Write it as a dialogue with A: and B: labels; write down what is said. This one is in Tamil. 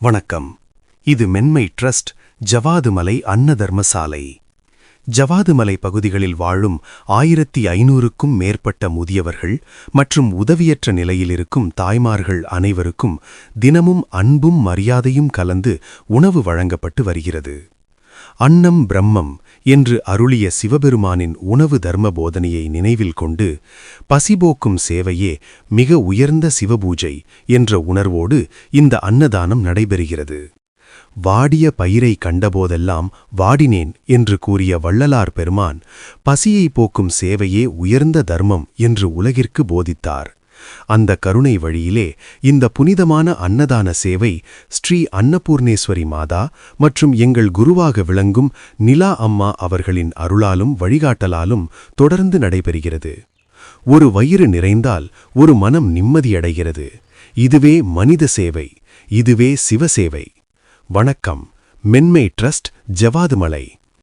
A: வணக்கம். இது மென்மை ட்ரஸ்ட் ஜவாதுமலை அன்னதர்மசாலை. ஜவாதுமலை பகுதிகளில் வாழும் 1500க்கும் மேற்பட்ட முதியவர்கள் மற்றும் உதவியற்ற நிலையில் இருக்கும் தாய்மார்கள் அனைவருக்கும் தினமும் அன்பும் மரியாதையும் கலந்து உணவு வழங்கப்பட்டு வருகிறது. அன்னம் பிரம்மம் என்று அருளிய சிவபெருமானின் உணவு தர்ம போதனையை நினைவில் கொண்டு பசிபோக்கும் சேவையே மிக உயர்ந்த சிவபூஜை என்ற உணர்வோடு இந்த அன்னதானம் நடைபெறுகிறது. வாடிய பயிரை கண்டபோதெல்லாம் வாடினேன் என்று கூறிய வள்ளலார் பெருமான் பசியை போக்கும் சேவையே உயர்ந்த தர்மம் என்று உலகிற்கு போதித்தார். அந்த கருணை வழியிலே இந்த புனிதமான அன்னதான சேவை ஸ்ரீ அன்னபூர்ணேஸ்வரி மாதா மற்றும் எங்கள் குருவாக விளங்கும் நிலா அம்மா அவர்களின் அருளாலும் வழிகாட்டலாலும் தொடர்ந்து நடைபெறுகிறது. ஒரு வயிறு நிறைந்தால் ஒரு மனம் நிம்மதியடைகிறது. இதுவே மனித சேவை, இதுவே சிவசேவை. வணக்கம். மென்மை ட்ரஸ்ட் ஜவாதுமலை.